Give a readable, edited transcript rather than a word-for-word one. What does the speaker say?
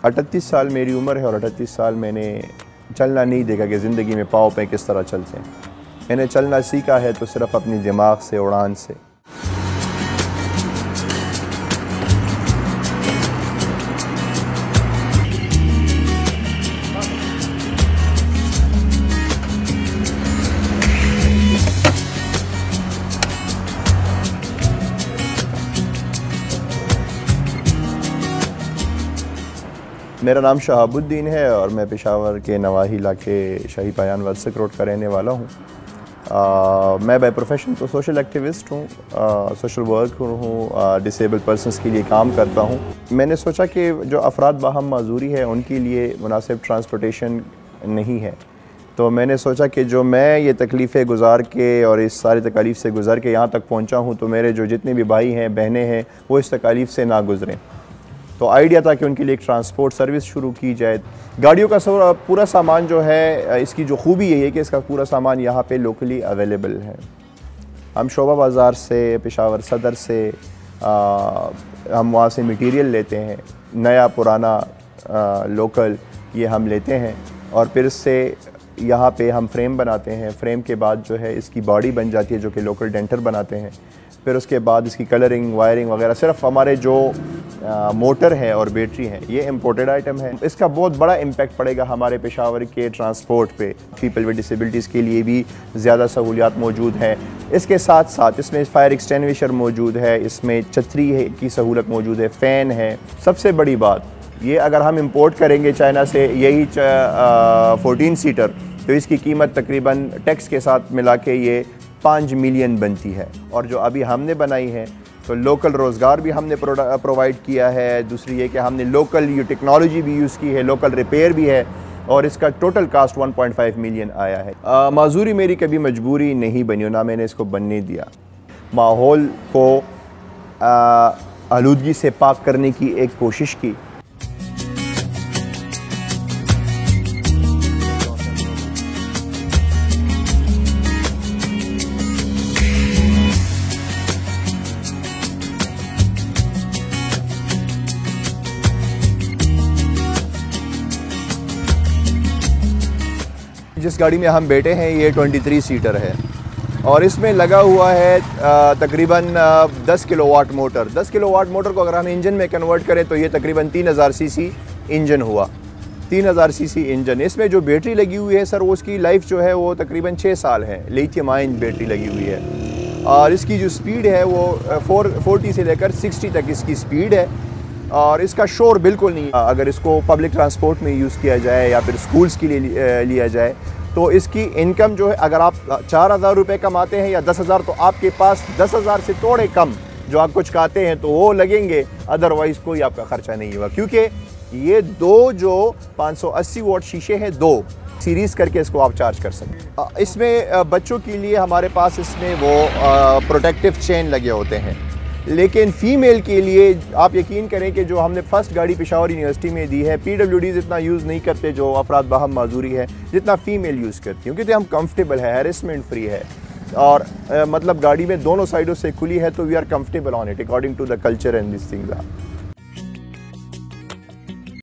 38 साल मेरी उम्र है और 38 साल मैंने चलना नहीं देखा कि ज़िंदगी में पाँव पे किस तरह चलते हैं। मैंने चलना सीखा है तो सिर्फ़ अपनी दिमाग से, उड़ान से। मेरा नाम शहाबुद्दीन है और मैं पेशावर के नवाही इलाके शाही पायान वर्सक रोड का रहने वाला हूँ। मैं बाय प्रोफेशन तो सोशल एक्टिविस्ट हूँ, सोशल वर्क हूँ, डिसेबल पर्सनस के लिए काम करता हूँ। मैंने सोचा कि जो अफराद बाहम माजूरी है उनके लिए मुनासिब ट्रांसपोर्टेशन नहीं है, तो मैंने सोचा कि जो मैं ये तकलीफ़ें गुजार के और इस सारी तकालीफ से गुज़र के यहाँ तक पहुँचा हूँ, तो मेरे जो जितने भी भाई हैं, बहनें हैं, वो इस तकालीफ से ना गुज़रें। तो आइडिया था कि उनके लिए एक ट्रांसपोर्ट सर्विस शुरू की जाए। गाड़ियों का पूरा सामान जो है, इसकी जो खूबी यही है कि इसका पूरा सामान यहाँ पे लोकली अवेलेबल है। हम शोभा बाज़ार से, पेशावर सदर से हम वहाँ से मटेरियल लेते हैं, नया पुराना लोकल ये हम लेते हैं और फिर इससे यहाँ पे हम फ्रेम बनाते हैं। फ्रेम के बाद जो है इसकी बॉडी बन जाती है जो कि लोकल डेंटर बनाते हैं। फिर उसके बाद इसकी कलरिंग, वायरिंग वगैरह सिर्फ हमारे जो मोटर है और बैटरी है ये इम्पोर्टेड आइटम है। इसका बहुत बड़ा इम्पैक्ट पड़ेगा हमारे पेशावर के ट्रांसपोर्ट पे। पीपल विद डिसेबिलिटीज़ के लिए भी ज़्यादा सहूलियात मौजूद हैं। इसके साथ साथ इसमें फायर एक्सटिंग्विशर मौजूद है, इसमें छतरी की सहूलत मौजूद है, फ़ैन है। सबसे बड़ी बात ये, अगर हम इंपोर्ट करेंगे चाइना से यही 14 सीटर, तो इसकी कीमत तकरीबन टैक्स के साथ मिला के ये 5 मिलियन बनती है। और जो अभी हमने बनाई है तो लोकल रोज़गार भी हमने प्रोवाइड किया है। दूसरी ये कि हमने लोकल ये टेक्नोलॉजी भी यूज़ की है, लोकल रिपेयर भी है और इसका टोटल कास्ट 1.5 मिलियन आया है। माजूरी मेरी कभी मजबूरी नहीं बनी, ना मैंने इसको बनने दिया। माहौल को आलूदगी से पाक करने की एक कोशिश की। जिस गाड़ी में हम बैठे हैं ये 23 सीटर है और इसमें लगा हुआ है तकरीबन 10 किलोवाट मोटर। 10 किलोवाट मोटर को अगर हम इंजन में कन्वर्ट करें तो ये तकरीबन 3000 सीसी इंजन हुआ। 3000 सीसी इंजन। इसमें जो बैटरी लगी हुई है सर, वो उसकी लाइफ जो है वो तकरीबन 6 साल है। लिथियम आयन बैटरी लगी हुई है और इसकी जो स्पीड है वो 440 से लेकर 60 तक इसकी स्पीड है और इसका शोर बिल्कुल नहीं। अगर इसको पब्लिक ट्रांसपोर्ट में यूज़ किया जाए या फिर स्कूल्स के लिए लिया जाए तो इसकी इनकम जो है, अगर आप 4000 रुपये कमाते हैं या 10,000, तो आपके पास 10,000 से थोड़े कम जो आप कुछ खाते हैं तो वो लगेंगे, अदरवाइज़ कोई आपका ख़र्चा नहीं होगा। क्योंकि ये दो जो 580 वाट शीशे हैं, 2 सीरीज़ करके इसको आप चार्ज कर सकते। इसमें बच्चों के लिए हमारे पास इसमें वो प्रोटेक्टिव चेन लगे होते हैं, लेकिन फ़ीमेल के लिए आप यकीन करें कि जो हमने फ़र्स्ट गाड़ी पेशावर यूनिवर्सिटी में दी है, PWDs इतना यूज़ नहीं करते जो अफराद बाहम माजूरी है जितना फ़ीमेल यूज़ करती हैं, क्योंकि हम कंफर्टेबल है, हैरेसमेंट फ्री है और मतलब गाड़ी में दोनों साइडों से खुली है, तो we are comfortable on it according to the culture and this things.